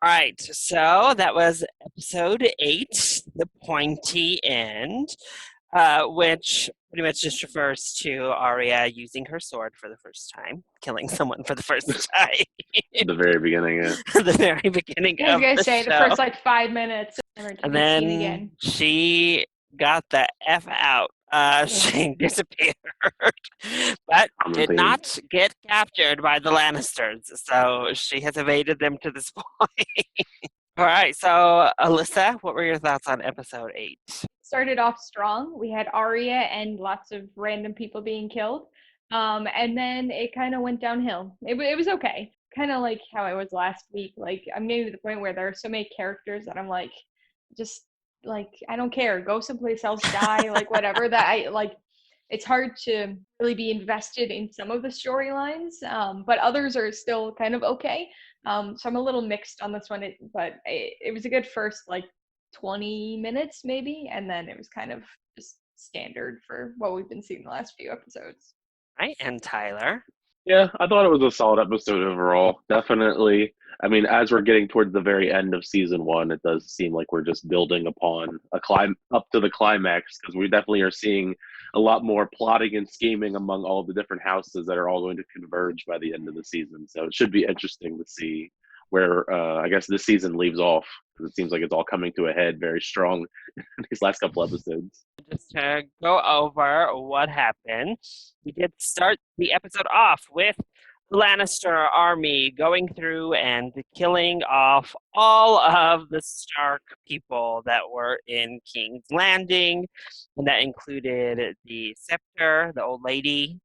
All right, so that was episode 8, the pointy end, which pretty much just refers to Arya using her sword for the first time, killing someone for the first time, The very beginning, yeah. the very beginning I was of gonna the say the show. first like 5 minutes, never to And be seen then again. she got the F out. She disappeared, but Common did theme. not get captured by the Lannisters. So she has evaded them to this point. All right, so Alyssa, what were your thoughts on episode 8? Started off strong. We had Arya and lots of random people being killed. And then it kind of went downhill. It was okay. Kind of like how I was last week. Like, I'm getting to the point where there are so many characters that I'm like, just like, I don't care. Go someplace else, die, like, whatever. That I like, it's hard to really be invested in some of the storylines, but others are still kind of okay. So I'm a little mixed on this one, but it was a good first like 20 minutes maybe, and then it was kind of just standard for what we've been seeing the last few episodes. Right, and Tyler. Yeah, I thought it was a solid episode overall. Definitely. I mean, as we're getting towards the very end of season one, it does seem like we're just building upon a climb up to the climax because we definitely are seeing a lot more plotting and scheming among all the different houses that are all going to converge by the end of the season. So it should be interesting to see where I guess this season leaves off because it seems like it's all coming to a head very strong in these last couple episodes. Just to go over what happened, we did start the episode off with the Lannister army going through and killing off all of the Stark people that were in King's Landing, and that included the Scepter, the old lady,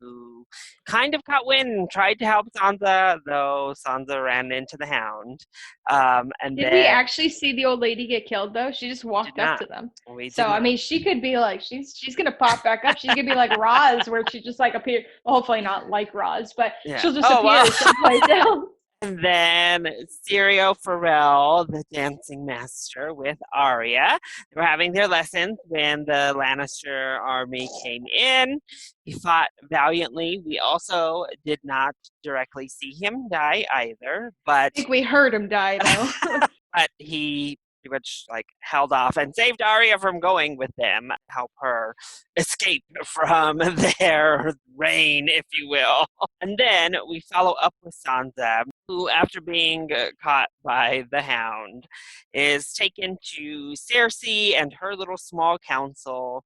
who kind of caught wind and tried to help Sansa, though Sansa ran into the Hound. And Did we then actually see the old lady get killed though? She just did walked up not. to them. We So did I not. mean, she could be like she's gonna pop back up. She's gonna be like Roz, where she just like appear. Well, hopefully not like Roz, but Yeah. she'll just Oh appear well. someplace else. And then Sirio Farrell, the dancing master, with Arya. They were having their lessons when the Lannister army came in. He fought valiantly. We also did not directly see him die either, I think we heard him die though. but he pretty much like held off and saved Arya from going with them, help her escape from their reign, if you will. And then we follow up with Sansa, who, after being caught by the Hound, is taken to Cersei and her little small council,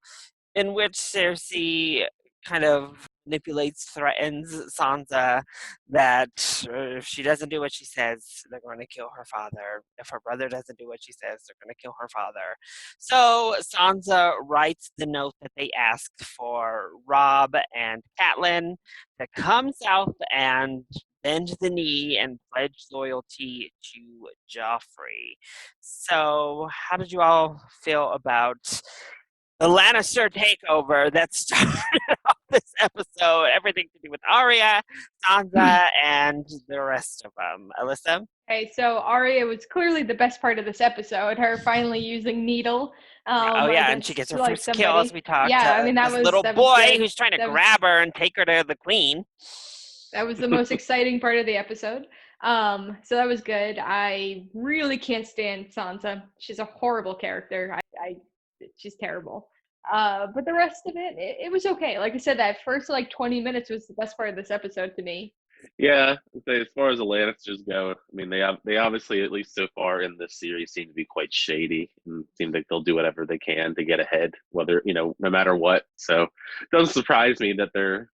in which Cersei kind of manipulates, threatens Sansa that if she doesn't do what she says, they're going to kill her father. If her brother doesn't do what she says, they're going to kill her father. So Sansa writes the note that they asked for Robb and Catelyn to come south and bend the knee and pledge loyalty to Joffrey. So, how did you all feel about the Lannister takeover that started off this episode? Everything to do with Arya, Sansa, and the rest of them. Alyssa? Okay, so Arya was clearly the best part of this episode. Her finally using needle Oh yeah, and she gets against her like first kill as somebody. we talked. Yeah, I mean This little that was boy good. who's trying to That was grab her and take her to the queen. that was the most exciting part of the episode. So that was good. I really can't stand Sansa. She's a horrible character. I she's terrible. But the rest of it was okay. Like I said, that first like 20 minutes was the best part of this episode to me. Yeah, as far as the Lannisters go, I mean they obviously at least so far in this series seem to be quite shady and seem like they'll do whatever they can to get ahead, whether no matter what. So it doesn't surprise me that their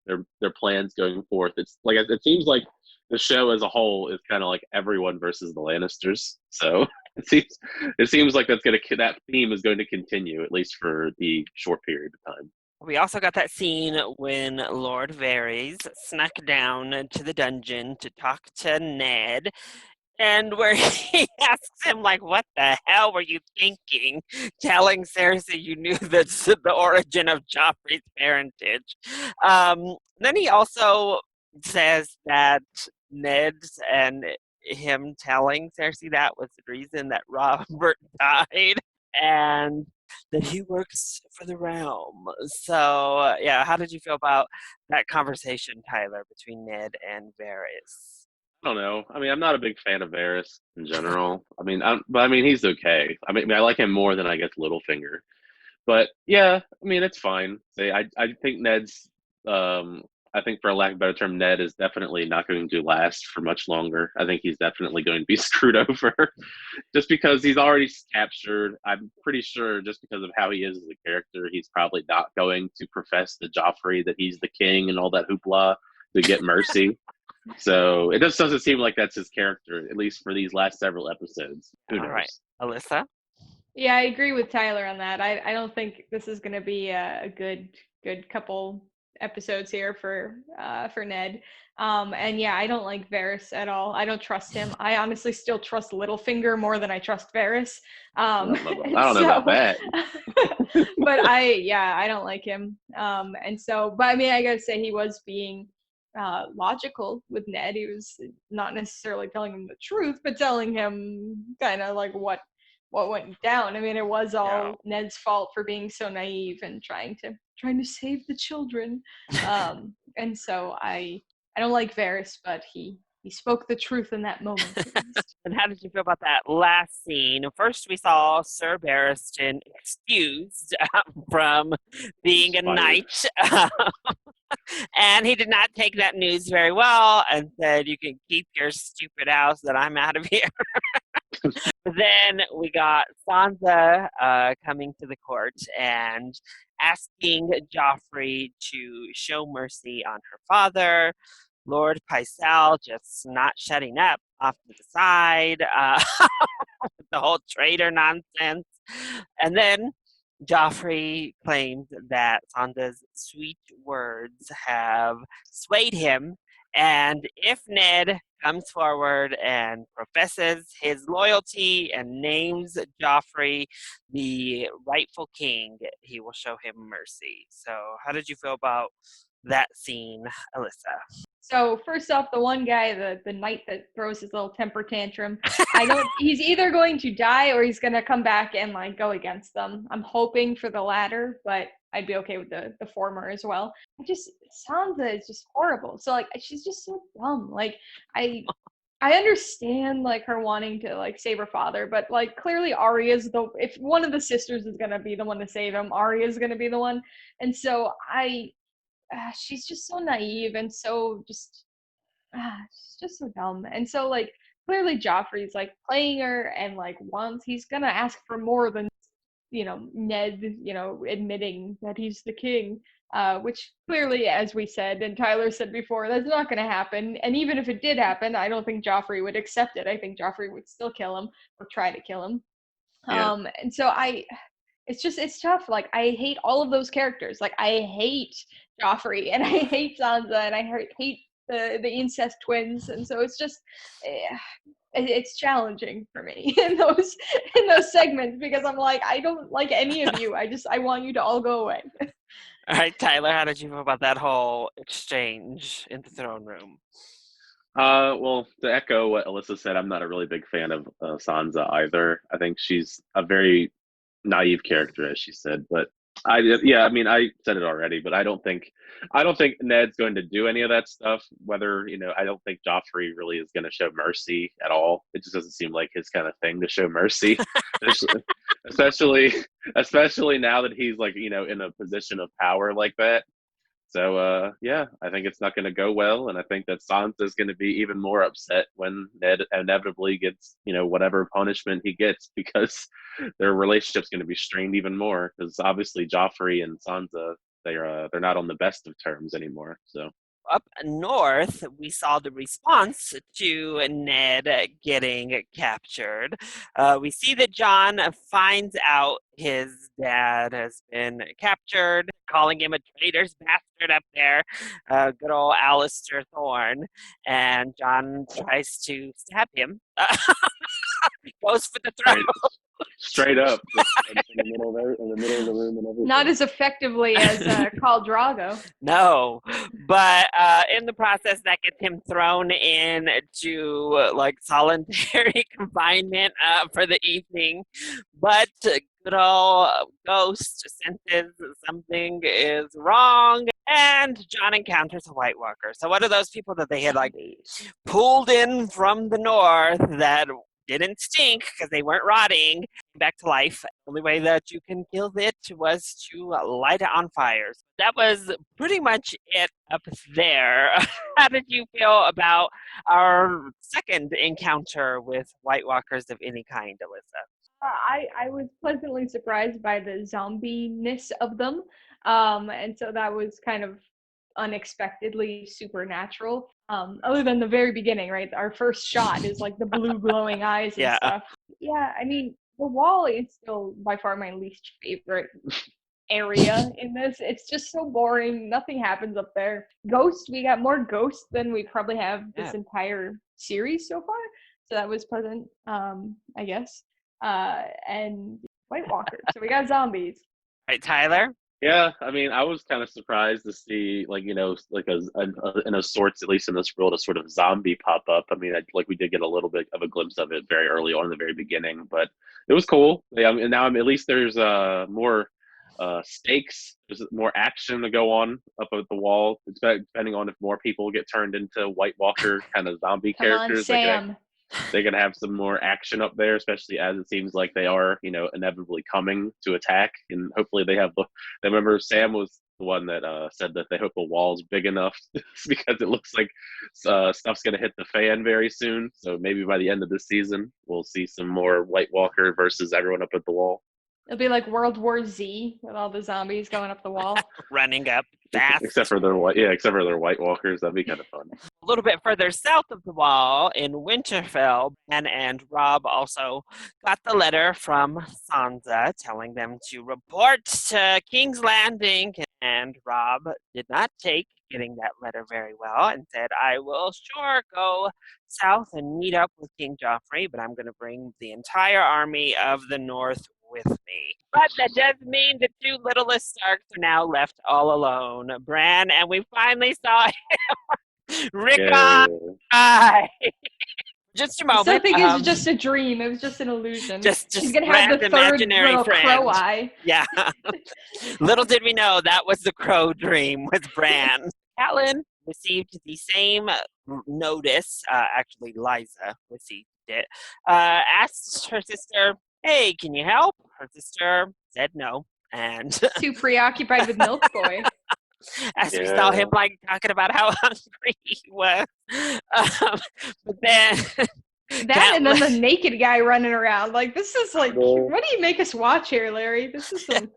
plans going forth. It's like it seems like the show as a whole is kind of like everyone versus the Lannisters. So it seems like that theme is going to continue at least for the short period of time. We also got that scene when Lord Varys snuck down to the dungeon to talk to Ned, and where he asks him, like, what the hell were you thinking, telling Cersei you knew the origin of Joffrey's parentage. Then he also says that Ned and him telling Cersei that was the reason that Robert died, and that he works for the realm. So, yeah, how did you feel about that conversation, Tyler, between Ned and Varys? I don't know. I mean, I'm not a big fan of Varys in general. I mean, but I mean, he's okay. I mean, I like him more than I guess Littlefinger. But yeah, I mean, it's fine. I think Ned's, um, I think for a lack of a better term, Ned is definitely not going to last for much longer. I think he's definitely going to be screwed over just because he's already captured. I'm pretty sure just because of how he is as a character, he's probably not going to profess to Joffrey that he's the king and all that hoopla to get mercy. So it just doesn't seem like that's his character, at least for these last several episodes. Who All right, knows? Alyssa. Yeah, I agree with Tyler on that. I don't think this is going to be a good couple episodes here for Ned. And yeah, I don't like Varys at all. I don't trust him. I honestly still trust Littlefinger more than I trust Varys. I And don't know about so, that. but I don't like him. And so, but I mean, I gotta say he was being logical with Ned. He was not necessarily telling him the truth, but telling him kind of like what went down. I mean, it was Yeah. all Ned's fault for being so naive and trying to save the children. And so I don't like Varys, but he spoke the truth in that moment at least. And how did you feel about that last scene? First, we saw Sir Barristan excused from being a Fired. knight. And he did not take that news very well and said, "You can keep your stupid house and I'm out of here." But then we got Sansa coming to the court and asking Joffrey to show mercy on her father. Lord Pycelle just not shutting up off to the side, the whole traitor nonsense. And then Joffrey claims that Sansa's sweet words have swayed him, and if Ned comes forward and professes his loyalty and names Joffrey the rightful king, he will show him mercy. So, how did you feel about that scene, Alyssa? So first off, the one guy, the knight that throws his little temper tantrum, I don't. He's either going to die or he's gonna come back and like go against them. I'm hoping for the latter, but I'd be okay with the former as well. Sansa is just horrible. So like she's just so dumb. Like I understand like her wanting to like save her father, but like clearly Arya's the if one of the sisters is gonna be the one to save him, Arya's gonna be the one, and so she's just so naive and so just she's just so dumb. And so like clearly Joffrey's like playing her and like once he's gonna ask for more than Ned admitting that he's the king, which clearly, as we said and Tyler said before, that's not going to happen. And even if it did happen, I don't think Joffrey would accept it. I think Joffrey would still kill him or try to kill him. Yeah. And so it's tough. Like I hate all of those characters. Like I hate Joffrey and I hate Sansa and I hate the incest twins. And so it's just it's challenging for me in those segments because I'm like I don't like any of you. I want you to all go away. All right, Tyler, how did you feel about that whole exchange in the throne room? Well, to echo what Alyssa said, I'm not a really big fan of Sansa either. I think she's a very naive character, as she said. But yeah, I mean, I said it already, but I don't think Ned's going to do any of that stuff. Whether I don't think Joffrey really is going to show mercy at all. It just doesn't seem like his kind of thing to show mercy, especially especially now that he's like in a position of power like that. So yeah, I think it's not going to go well, and I think that Sansa is going to be even more upset when Ned inevitably gets whatever punishment he gets because their relationship's going to be strained even more because obviously Joffrey and Sansa they're not on the best of terms anymore. So Up north, we saw the response to Ned getting captured. We see that Jon finds out his dad has been captured, calling him a traitor's bastard up there, good old Alistair Thorne, and Jon tries to stab him. Goes for the throat. straight up in the middle of the room and everything. Not as effectively as Khal Drogo. No, but in the process, that gets him thrown into like solitary confinement for the evening. But good little ghost senses something is wrong, and John encounters a White Walker. So one of those people that they had like pulled in from the north that didn't stink because they weren't rotting back to life. The only way that you can kill it was to light it on fire. That was pretty much it up there. How did you feel about our second encounter with White Walkers of any kind, Alyssa? I was pleasantly surprised by the zombie-ness of them. And so that was kind of unexpectedly supernatural. Other than the very beginning, right? Our first shot is like the blue glowing eyes and Yeah. stuff. Yeah, I mean, the wall is still by far my least favorite area in this. It's just so boring. Nothing happens up there. Ghosts, we got more ghosts than we probably have this entire series so far. So that was pleasant, I guess. And White Walkers. So we got zombies. Right, Tyler? Yeah, I mean, I was kind of surprised to see, like, like in a sorts, at least in this world, a sort of zombie pop up. I mean, like we did get a little bit of a glimpse of it very early on in the very beginning, but it was cool. Yeah, and now at least there's more stakes. There's more action to go on up at the wall, depending on if more people get turned into White Walker kind of zombie Come on, characters. Sam. They can have some more action up there, especially as it seems like they are, inevitably coming to attack. And hopefully they have I remember Sam was the one that said that they hope the wall's big enough because it looks like stuff's going to hit the fan very soon. So maybe by the end of the season, we'll see some more White Walker versus everyone up at the wall. It'll be like World War Z with all the zombies going up the wall. Running up fast. Except for their White Walkers. That'd be kind of fun. A little bit further south of the wall in Winterfell, Ben and Robb also got the letter from Sansa telling them to report to King's Landing, and Robb did not take getting that letter very well and said, I will sure go south and meet up with King Joffrey, but I'm going to bring the entire army of the North with me. But that does mean the two littlest Starks are now left all alone. Bran, and we finally saw Rickon! Just a moment. I think it was just a dream. It was just an illusion. She's gonna have the third little crow eye. Yeah. Little did we know that was the crow dream with Bran. Catelyn received the same notice. Actually, Liza received it. Asked her sister, "Hey, can you help?" Her sister said no, and too preoccupied with Milk Boy. As we saw him like talking about how hungry he was. But then that and then the naked guy running around. Like, this is like, what do you make us watch here, Larry? This is some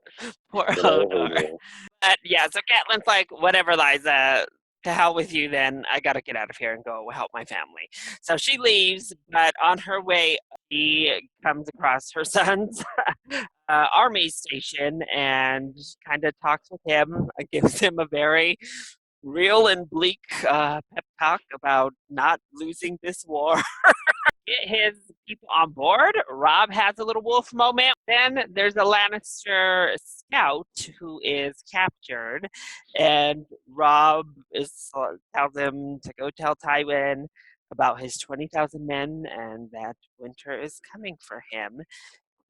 poor Hodor. But yeah, so Catelyn's like, whatever, Liza, to hell with you then. I gotta get out of here and go help my family. So she leaves, but on her way, she comes across her son's army station and kind of talks with him, gives him a very real and bleak pep talk about not losing this war. Get his people on board. Robb has a little wolf moment. Then there's a Lannister scout who is captured, and Robb tells him to go tell Tywin about his 20,000 men and that winter is coming for him.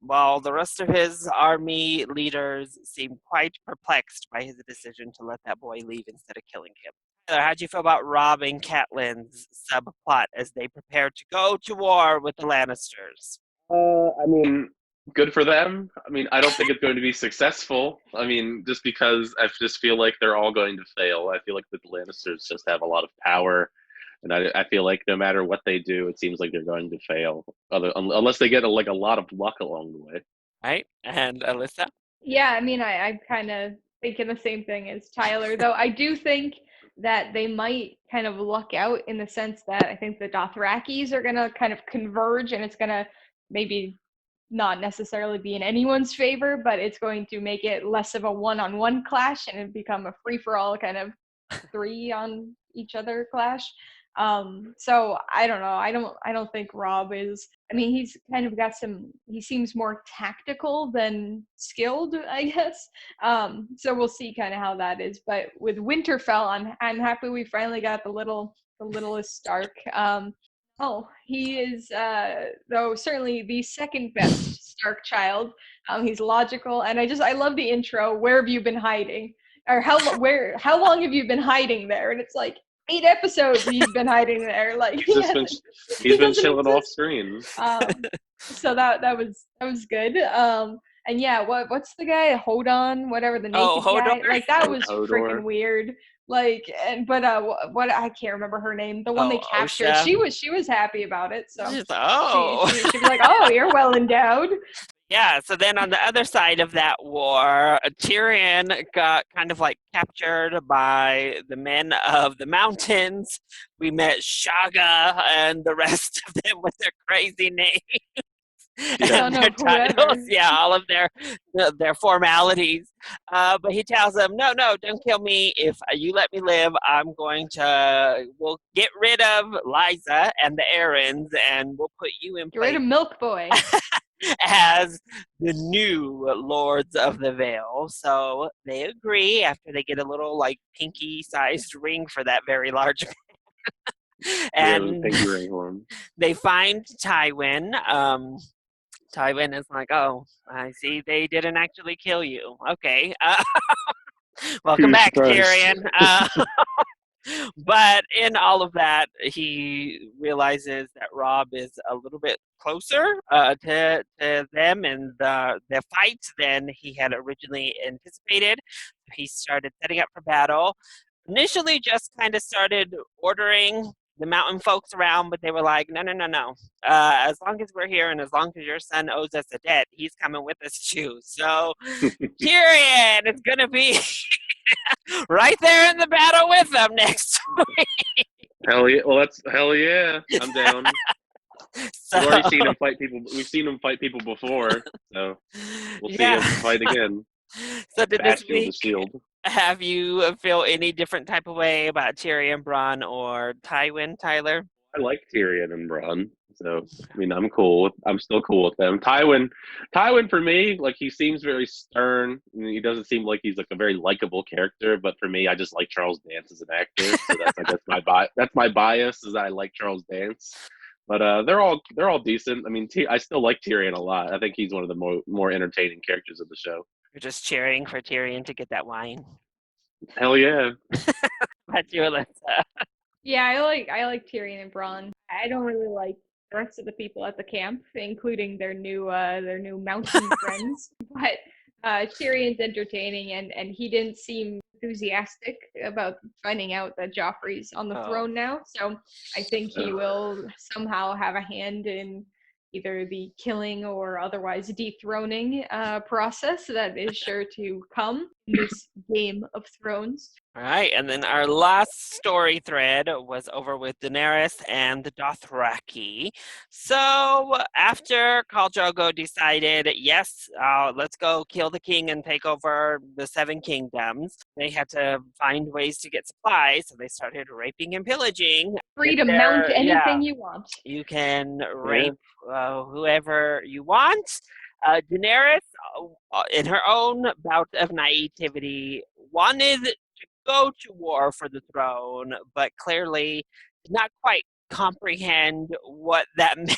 While the rest of his army leaders seem quite perplexed by his decision to let that boy leave instead of killing him. How'd you feel about Robb and Catelyn's subplot as they prepare to go to war with the Lannisters? I mean, good for them. I mean, I don't think it's going to be successful. I mean, just because I just feel like they're all going to fail. I feel like the Lannisters just have a lot of power. And I feel like no matter what they do, it seems like they're going to fail, unless they get a lot of luck along the way. Right? And Alyssa? Yeah, I mean, I'm kind of thinking the same thing as Tyler, though I do think that they might kind of luck out in the sense that I think the Dothrakis are going to kind of converge, and it's going to maybe not necessarily be in anyone's favor, but it's going to make it less of a one-on-one clash and it become a free-for-all kind of three on each other clash. So I don't know. I don't think Robb is, I mean, he's kind of got he seems more tactical than skilled, I guess. So we'll see kind of how that is. But with Winterfell, I'm happy we finally got the littlest Stark. Oh, he is, though certainly the second best Stark child. He's logical, and I love the intro. Where have you been hiding? Or how long have you been hiding there? And it's like 8 episodes he's been hiding there. Like He's just been he he's been doesn't chilling off exist. screen. So that was good. And yeah, what's the guy? Hold on, whatever the Oh, naked Hodor. guy. Like that was Hodor. freaking weird. Like, and but what I can't remember her name. The one they Oh, captured. Osha. She was happy about it. So She's she oh. she she was like, oh, you're well endowed. Yeah, so then on the other side of that war, Tyrion got kind of like captured by the men of the mountains. We met Shaga and the rest of them with their crazy names Yeah. Son and their of whoever. titles. Yeah, all of their formalities. But he tells them, no, no, don't kill me. If you let me live, we'll get rid of Liza and the errands and we'll put you in Get rid place of Milk Boy. as the new Lords of the Vale. So they agree after they get a little like pinky sized ring for that very large Yeah, it was and pinky ring horn. they find Tywin. Tywin is like, oh, I see they didn't actually kill you. Okay. Welcome back, Surprise. Tyrion. But in all of that, he realizes that Robb is a little bit closer to them and the fight than he had originally anticipated. He started setting up for battle. Initially, just kind of started ordering the mountain folks around, but they were like, no, no, no, no. As long as we're here and as long as your son owes us a debt, he's coming with us too. So Tyrion is going to be right there in the battle with them next week. Hell yeah! Well, hell yeah. I'm down. So, We've already seen him fight people. We've seen him fight people before, so we'll see him fight again. So did this Bastion of the week Shield. have you feel any different type of way about Tyrion, Bronn, or Tywin, Tyler? I like Tyrion and Bronn, so I mean, I'm still cool with them. Tywin for me, like he seems very stern. He doesn't seem like he's like a very likable character. But for me, I just like Charles Dance as an actor, so that's my bias is that I like Charles Dance. But they're all decent. I mean, I still like Tyrion a lot. I think he's one of the more entertaining characters of the show. You're just cheering for Tyrion to get that wine. Hell yeah! That's you, Alyssa. Yeah, I like Tyrion and Bronn. I don't really like the rest of the people at the camp, including their new mountain friends. But Tyrion's entertaining, and he didn't seem enthusiastic about finding out that Joffrey's on the throne now. So I think he will somehow have a hand in either the killing or otherwise dethroning process that is sure to come in this Game of Thrones. All right, and then our last story thread was over with Daenerys and the Dothraki. So after Khal Drogo decided, yes, let's go kill the king and take over the Seven Kingdoms, they had to find ways to get supplies, so they started raping and pillaging. Free to mount anything you want. You can rape whoever you want. Daenerys, in her own bout of naivety, wanted to go to war for the throne, but clearly did not quite comprehend what that meant.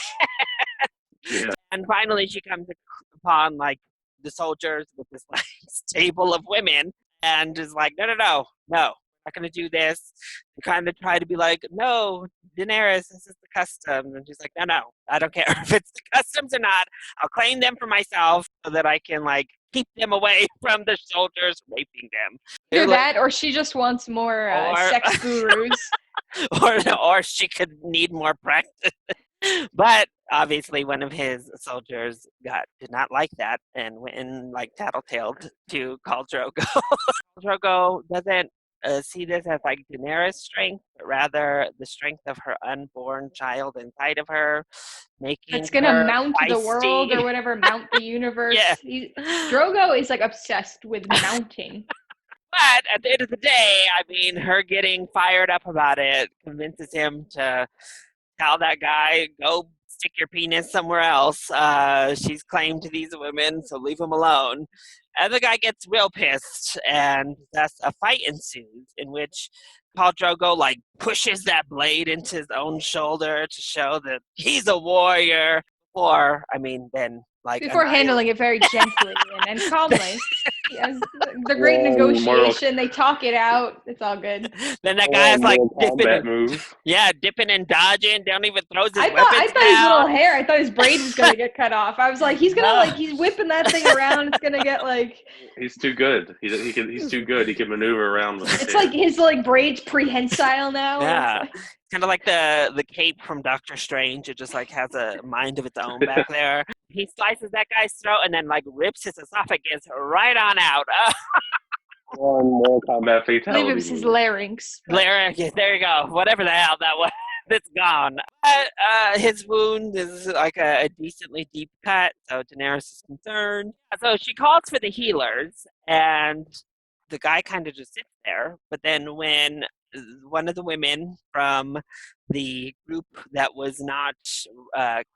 Yeah. And finally, she comes upon like the soldiers with this like stable of women, and is like, no, no, no, no. Not gonna do this. They kind of try to be like, no, Daenerys, this is the custom, and she's like, no, no, I don't care if it's the customs or not. I'll claim them for myself so that I can like keep them away from the soldiers raping them. Either that, or she just wants more sex gurus. or she could need more practice. But obviously, one of his soldiers did not like that and went and like tattletaled to Khal Drogo. Khal Drogo doesn't see this as like Daenerys' strength, but rather the strength of her unborn child inside of her, making it's gonna her mount feisty. The world or whatever, mount the universe. Yeah. Drogo is like obsessed with mounting. But at the end of the day, I mean, her getting fired up about it convinces him to tell that guy, go stick your penis somewhere else. She's claimed to these women, so leave him alone. And the guy gets real pissed, and thus a fight ensues in which Khal Drogo like pushes that blade into his own shoulder to show that he's a warrior. Or, I mean, then like Before handling it very gently and calmly. Yes, the great negotiation. They talk it out. It's all good. Then that guy is like combat move. Yeah, dipping and dodging. Don't even throws his I weapons thought his little down. hair. I thought his braid was gonna get cut off. I was like, he's gonna he's whipping that thing around. It's gonna get like. He's too good. He's too good. He can maneuver around with It's like his like braids prehensile now. Yeah. Kind of like the cape from Doctor Strange. It just like has a mind of its own back there. He slices that guy's throat and then like rips his esophagus right on out. One more combat I fatality. believe it was his larynx. Larynx, there you go. Whatever the hell that was, it's gone. His wound is like a decently deep cut, so Daenerys is concerned. So she calls for the healers, and the guy kind of just sits there. But then when one of the women from the group that was not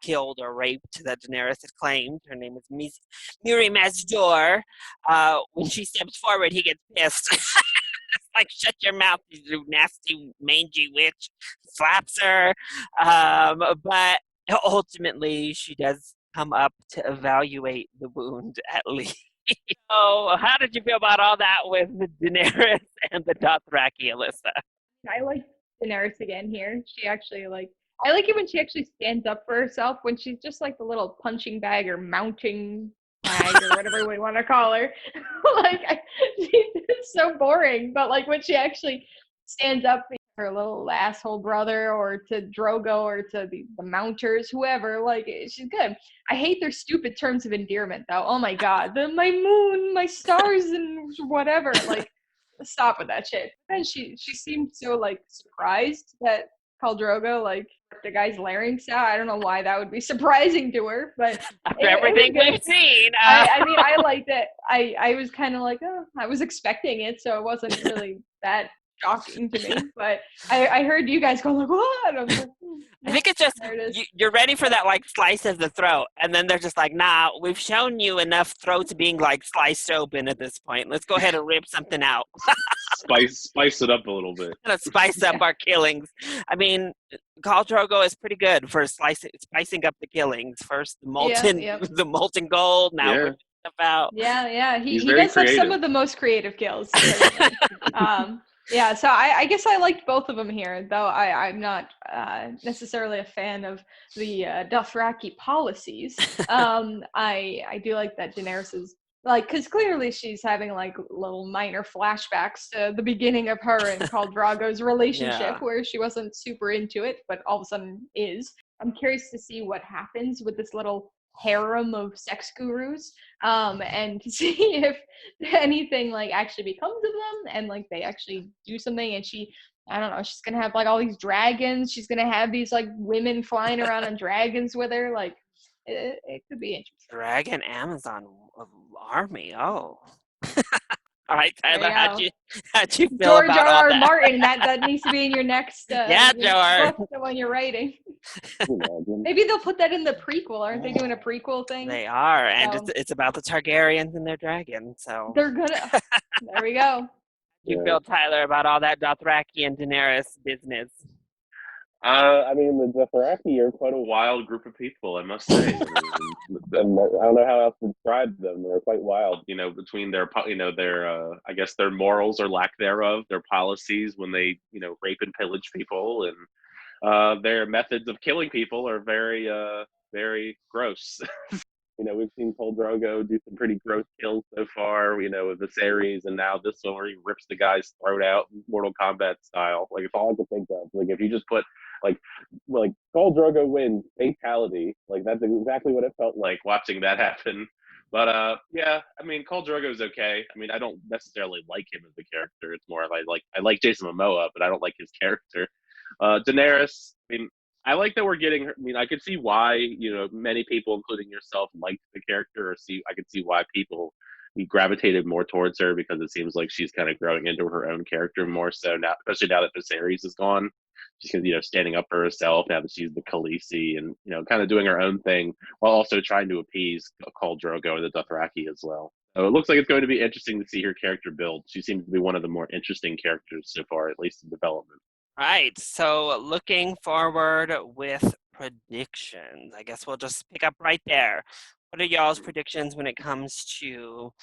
killed or raped that Daenerys had claimed, her name is Miri Mazdor, when she steps forward, he gets pissed. Like, shut your mouth, you nasty, mangy witch. Slaps her. But ultimately, she does come up to evaluate the wound at least. So, how did you feel about all that with Daenerys and the Dothraki, Alyssa? I like Daenerys again here. She actually I like it when she actually stands up for herself, when she's just like the little punching bag or mounting bag or whatever we want to call her. She's so boring, but like when she actually stands up for her little asshole brother or to Drogo or to the Mounters, whoever, like she's good. I hate their stupid terms of endearment though. Oh my god, my moon, my stars, and whatever. Like, stop with that shit. And she seemed so like surprised that Khal Drogo like ripped the guy's larynx out. I don't know why that would be surprising to her, but after everything we've seen, I mean, I liked it. I was kind of like, oh, I was expecting it, so it wasn't really that shocking to me. But I heard you guys go like, what? I was like, I think it's just you're ready for that like slice of the throat, and then they're just like, nah, we've shown you enough throats being like sliced open at this point. Let's go ahead and rip something out. Spice it up a little bit. Gonna spice up our killings. I mean, Khal Drogo is pretty good for spicing up the killings. First the molten gold. Now we're stuff out. Yeah. He does have some of the most creative kills. Yeah, so I guess I liked both of them here, though I'm not necessarily a fan of the Dothraki policies. I do like that Daenerys is, like, because clearly she's having, like, little minor flashbacks to the beginning of her and Khal Drogo's relationship, where she wasn't super into it, but all of a sudden is. I'm curious to see what happens with this little harem of sex gurus, and to see if anything like actually becomes of them and like they actually do something. And I don't know, she's gonna have like all these dragons, she's gonna have these like women flying around on dragons with her. Like it could be interesting. Dragon Amazon army. Oh. All right, Tyler, how'd you feel George about R. all that? Martin, that needs to be in your next George. book, the one you're writing. Maybe they'll put that in the prequel. Aren't they doing a prequel thing? They are, and it's about the Targaryens and their dragon. So they're gonna. There we go. You feel, Tyler, about all that Dothraki and Daenerys business? I mean, the Dothraki are quite a wild group of people, I must say. I don't know how else to describe them. They're quite wild, between their, I guess their morals or lack thereof, their policies when they, rape and pillage people, and their methods of killing people are very, very gross. We've seen Khal Drogo do some pretty gross kills so far, with Viserys, and now this one where he rips the guy's throat out, Mortal Kombat style. Like, it's all I can think of. Like, if you just put, like Khal Drogo wins, fatality, like, that's exactly what it felt like watching that happen. But, yeah, I mean, Khal Drogo's okay. I mean, I don't necessarily like him as a character. It's more of I like Jason Momoa, but I don't like his character. Daenerys, I mean, I like that we're getting her. I mean, I could see why, many people, including yourself, liked the character, I could see why people gravitated more towards her, because it seems like she's kind of growing into her own character more so now, especially now that Viserys is gone. She's, standing up for herself now that she's the Khaleesi, and, kind of doing her own thing while also trying to appease Khal Drogo and the Dothraki as well. So it looks like it's going to be interesting to see her character build. She seems to be one of the more interesting characters so far, at least in development. Right. So looking forward with predictions. I guess we'll just pick up right there. What are y'all's predictions when it comes to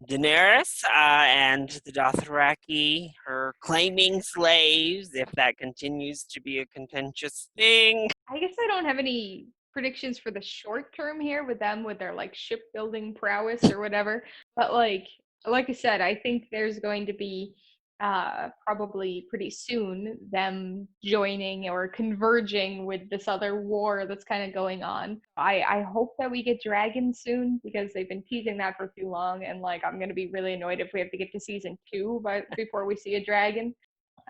Daenerys and the Dothraki, her claiming slaves, if that continues to be a contentious thing? I guess I don't have any predictions for the short term here with them with their like shipbuilding prowess or whatever. But like I said, I think there's going to be probably pretty soon them joining or converging with this other war that's kind of going on. I hope that we get dragons soon because they've been teasing that for too long, and like I'm gonna be really annoyed if we have to get to season 2 before we see a dragon.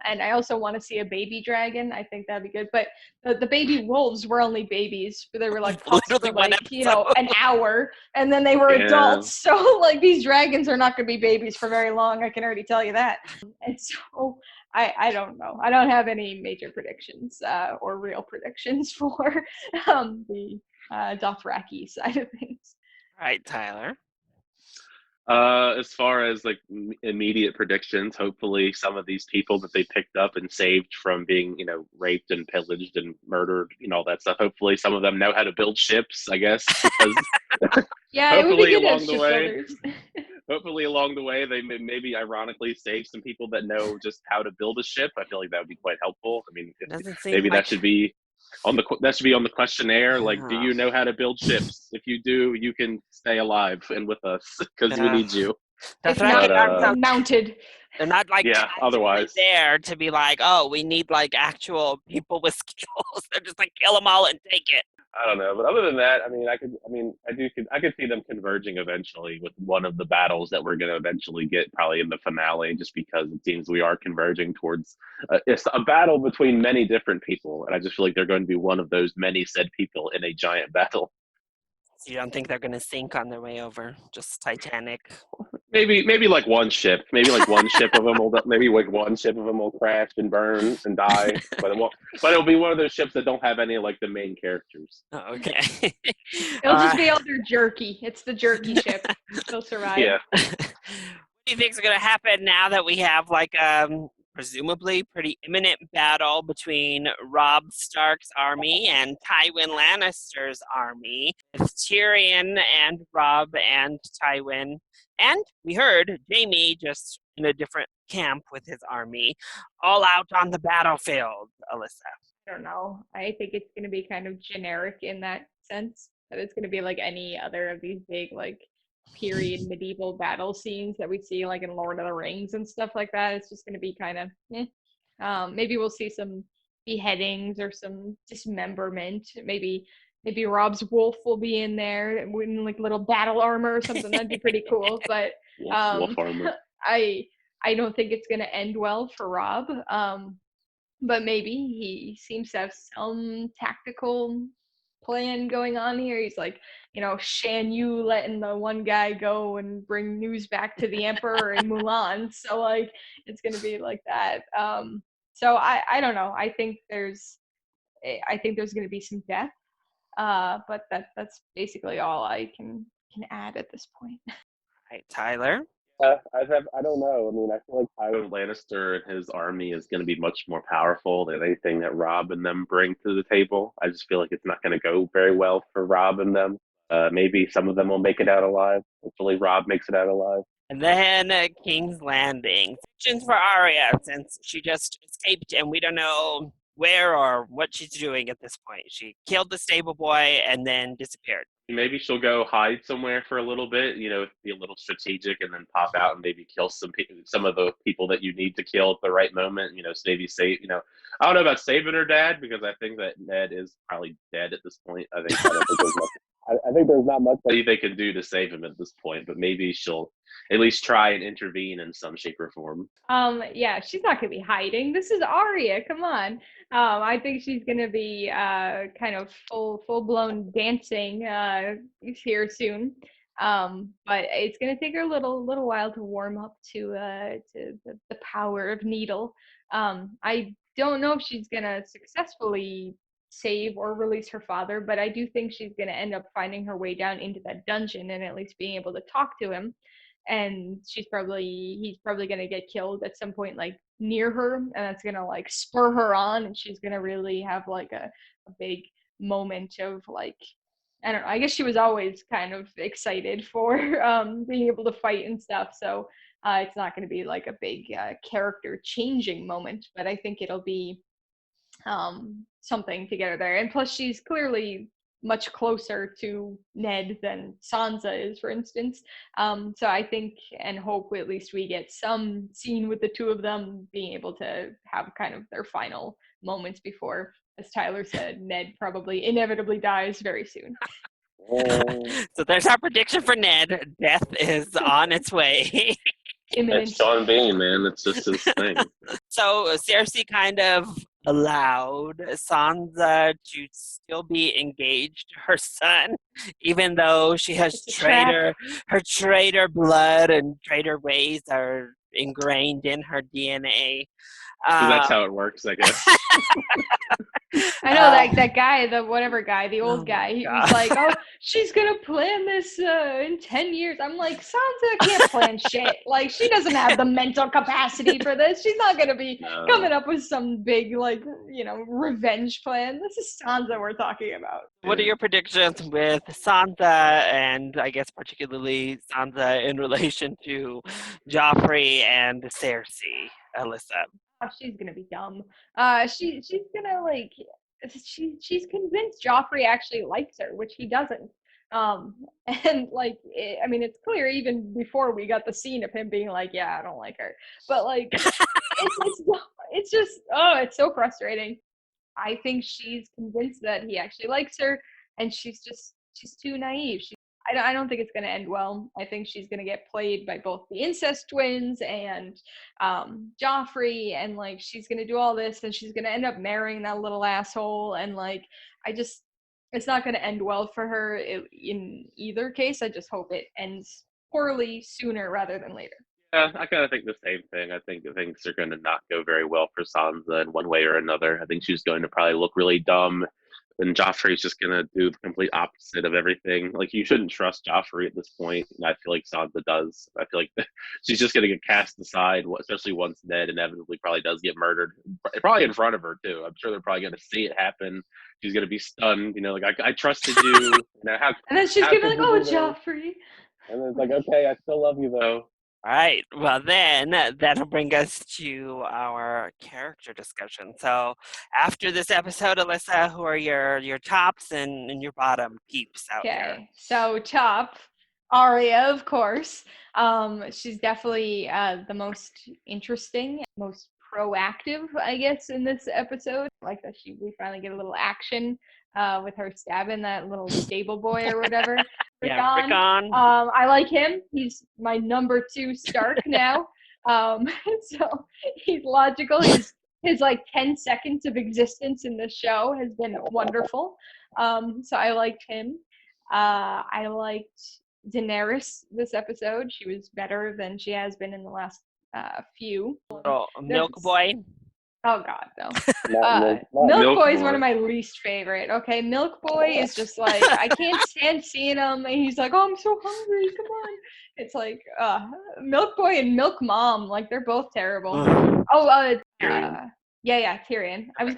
And I also want to see a baby dragon. I think that'd be good. But the baby wolves were only babies. They were like pups Literally for one like, episode. an hour, and then they were Yeah. adults. So like these dragons are not going to be babies for very long. I can already tell you that. And so I don't know. I don't have any major predictions or real predictions for the Dothraki side of things. Right, Tyler. As far as like immediate predictions, hopefully some of these people that they picked up and saved from being, raped and pillaged and murdered, all that stuff. Hopefully some of them know how to build ships, I guess, because Yeah, it would be hopefully good as along the way, shipbuilders. hopefully along the way they maybe ironically save some people that know just how to build a ship. I feel like that would be quite helpful. I mean, Doesn't seem maybe like that should be on the questionnaire. Like, do you know how to build ships? If you do, you can stay alive and with us because we need you. If Dothraki not, aren't so mounted. they're not like Yeah, actually otherwise. there to be like, oh, we need like actual people with skills. They're just like kill them all and take it. I don't know, but other than that, I could see them converging eventually with one of the battles that we're going to eventually get, probably in the finale, just because it seems we are converging towards it's a battle between many different people, and I just feel like they're going to be one of those many said people in a giant battle. So you don't think they're gonna sink on their way over? Just Titanic. Maybe like one ship, maybe like one ship of them will, maybe like one ship of them will crash and burn and die, but it won't. But it'll be one of those ships that don't have any of like the main characters. Oh, okay. It'll just be all their jerky. It's the jerky ship. They'll survive. Yeah. What do you think is gonna happen now that we have like presumably pretty imminent battle between Robb Stark's army and Tywin Lannister's army, with Tyrion and Robb and Tywin, and we heard Jaime just in a different camp with his army, all out on the battlefield, Alyssa. I don't know. I think it's going to be kind of generic in that sense. That it's going to be like any other of these big, like, period medieval battle scenes that we see, like, in Lord of the Rings and stuff like that. It's just going to be kind of, maybe we'll see some beheadings or some dismemberment. Maybe Rob's wolf will be in there in like little battle armor or something. That'd be pretty cool. But Wolf armor. I don't think it's going to end well for Rob. But maybe he seems to have some tactical plan going on here. He's like, Shan Yu letting the one guy go and bring news back to the Emperor in Mulan. So like, it's gonna be like that. So I don't know. I think there's gonna be some death. But that's basically all I can add at this point. Right, Tyler. I don't know. I mean, I feel like Tywin Lannister and his army is going to be much more powerful than anything that Robb and them bring to the table. I just feel like it's not going to go very well for Robb and them. Maybe some of them will make it out alive. Hopefully, Robb makes it out alive. And then King's Landing. Questions for Arya, since she just escaped and we don't know where or what she's doing at this point. She killed the stable boy and then disappeared. Maybe she'll go hide somewhere for a little bit, be a little strategic, and then pop out and maybe kill some of the people that you need to kill at the right moment. So maybe save. I don't know about saving her dad because I think that Ned is probably dead at this point. I think there's not much that they can do to save him at this point. But maybe she'll at least try and intervene in some shape or form. Yeah, she's not gonna be hiding. This is Arya. Come on. I think she's gonna be kind of full blown dancing here soon. But it's gonna take her a little while to warm up to the power of Needle. I don't know if she's gonna successfully save or release her father, but I do think she's gonna end up finding her way down into that dungeon and at least being able to talk to him. and he's probably gonna get killed at some point, like near her, and that's gonna like spur her on, and she's gonna really have like a big moment of like, I don't know. I guess she was always kind of excited for being able to fight and stuff. So it's not going to be like a big character changing moment, but I think it'll be something to get her there. And plus, she's clearly much closer to Ned than Sansa is, for instance. So I think and hope at least we get some scene with the two of them being able to have kind of their final moments before, as Tyler said, Ned probably inevitably dies very soon. So there's our prediction for Ned. Death is on its way. Imminent. It's Sean Bean, man. It's just his thing. So Cersei kind of allowed Sansa to still be engaged to her son, even though she has her traitor blood and traitor ways are ingrained in her DNA. That's how it works, I guess. I know that guy, the whatever guy, the old guy, he was like, "Oh, she's gonna plan this in 10 years." I'm like, Sansa can't plan shit. Like, she doesn't have the mental capacity for this. She's not gonna be coming up with some big, like, revenge plan. This is Sansa we're talking about. What are your predictions with Sansa, and I guess particularly Sansa in relation to Joffrey and Cersei, Alyssa? Oh, she's gonna be dumb. She's gonna like she's convinced Joffrey actually likes her, which he doesn't. And like I mean, it's clear even before we got the scene of him being like, "Yeah, I don't like her," but like it's just it's so frustrating. I think she's convinced that he actually likes her, and she's too naive. I don't think it's going to end well. I think she's going to get played by both the incest twins and Joffrey, and like she's going to do all this, and she's going to end up marrying that little asshole, and like it's not going to end well for her in either case. I just hope it ends poorly sooner rather than later. Yeah, I kind of think the same thing. I think things are going to not go very well for Sansa in one way or another. I think she's going to probably look really dumb, and Joffrey's just going to do the complete opposite of everything. Like, you shouldn't trust Joffrey at this point, and I feel like Sansa does. I feel like she's just going to get cast aside, especially once Ned inevitably probably does get murdered. Probably in front of her, too. I'm sure they're probably going to see it happen. She's going to be stunned, like, I trusted you. And then she's going to be like, "Oh, Joffrey." And then it's like, okay, I still love you, though. All right. Well, then that'll bring us to our character discussion. So, after this episode, Alyssa, who are your tops and your bottom peeps out there? Okay. So top, Arya, of course. She's definitely the most interesting, most proactive, I guess, in this episode. I like that we finally get a little action with her stabbing that little stable boy or whatever. Rickon. I like him. He's my number 2 Stark now. So he's logical. His like 10 seconds of existence in the show has been wonderful. So I liked him. I liked Daenerys this episode. She was better than she has been in the last few. Milk Boy. Oh God, no. Milk Boy is one of my least favorite. Okay, Milk Boy is just like, I can't stand seeing him, and he's like, "Oh, I'm so hungry. Come on." It's like Milk Boy and Milk Mom, like they're both terrible. Tyrion. Yeah, Tyrion. I was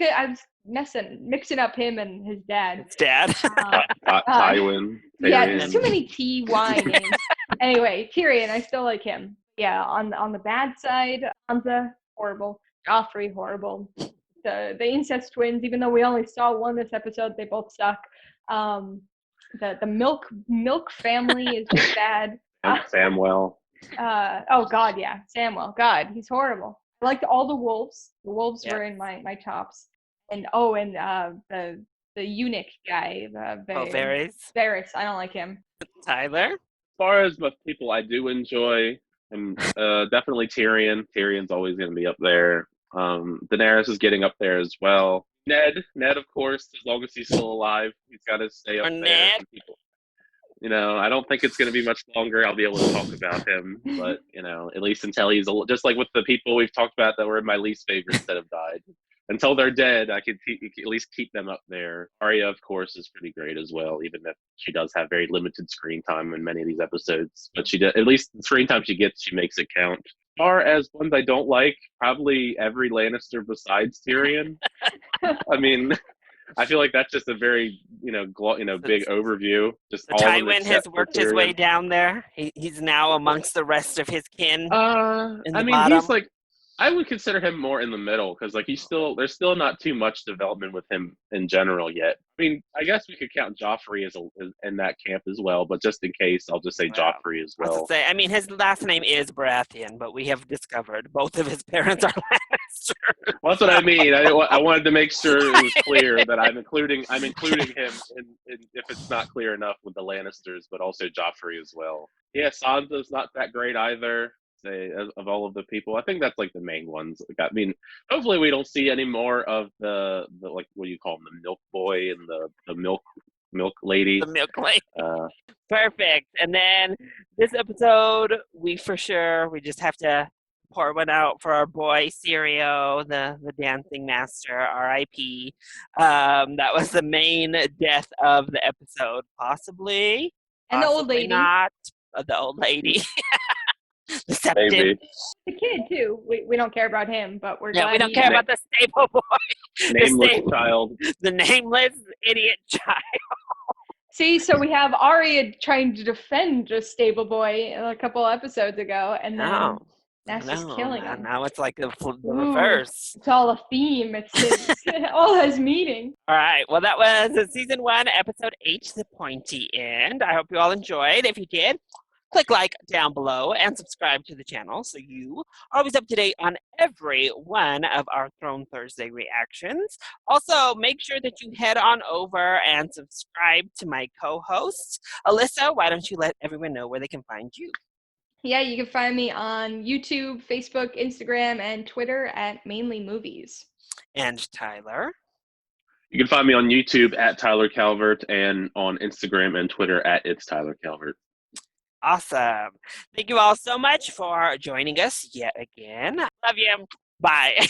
mixing up him and his dad. His dad. Tywin. Yeah, there's too many T-Y names. Anyway, Tyrion, I still like him. Yeah, on the bad side, Sansa, horrible. Joffrey, horrible. The incest twins, even though we only saw one this episode, they both suck. The milk family is just bad. Samwell. Oh God, yeah, Samwell. God, he's horrible. I liked all the wolves. The wolves were in my tops. And the eunuch guy, Varys. Varys, I don't like him. Tyler. As far as what people I do enjoy, and definitely Tyrion. Tyrion's always going to be up there. Daenerys is getting up there as well. Ned, of course, as long as he's still alive, he's got to stay up there. Ned. People, I don't think it's going to be much longer. I'll be able to talk about him, but at least until he's just like with the people we've talked about that were my least favorites that have died. until they're dead, I could at least keep them up there. Arya, of course, is pretty great as well, even if she does have very limited screen time in many of these episodes. But she does, at least the screen time she gets, she makes it count. As far as ones I don't like, probably every Lannister besides Tyrion. I mean, I feel like that's just a very, big overview. Just So all of them Tywin has except for worked his way Tyrion. down there. He's now amongst the rest of his kin in I the mean, bottom. he's like, I would consider him more in the middle because, like, there's still not too much development with him in general yet. I mean, I guess we could count Joffrey as in that camp as well, but just in case, I'll just say Wow. Joffrey as I was well. to say, I mean, his last name is Baratheon, but we have discovered both of his parents are Lannister. Well, that's what I mean. I wanted to make sure it was clear that I'm including him in if it's not clear enough with the Lannisters, but also Joffrey as well. Yeah, Sansa's not that great either. Say of all of the people, I think that's like the main ones. Like, I mean, hopefully we don't see any more of the like, what do you call them, the milk boy and the milk lady. The milk lady. Perfect. And then this episode, we just have to pour one out for our boy Sirio, the dancing master, R.I.P. That was the main death of the episode, possibly. And the old lady. Not the old lady. The septon. Maybe. The kid too. We don't care about him, but we're glad we don't care about the stable boy. Nameless child. The nameless idiot child. See, so we have Arya trying to defend a stable boy a couple episodes ago, and then now she's killing him. Now it's like the reverse. It's all a theme. It all has meaning. All right. Well, that was season 1, episode 8, The Pointy End. I hope you all enjoyed. If you did, click like down below and subscribe to the channel so you are always up to date on every one of our Throne Thursday reactions. Also, make sure that you head on over and subscribe to my co-hosts. Alyssa, why don't you let everyone know where they can find you? Yeah, you can find me on YouTube, Facebook, Instagram, and Twitter at Mainely Movies. And Tyler? You can find me on YouTube at Tyler Calvert and on Instagram and Twitter at It's Tyler Calvert. Awesome. Thank you all so much for joining us yet again. Love you. Bye.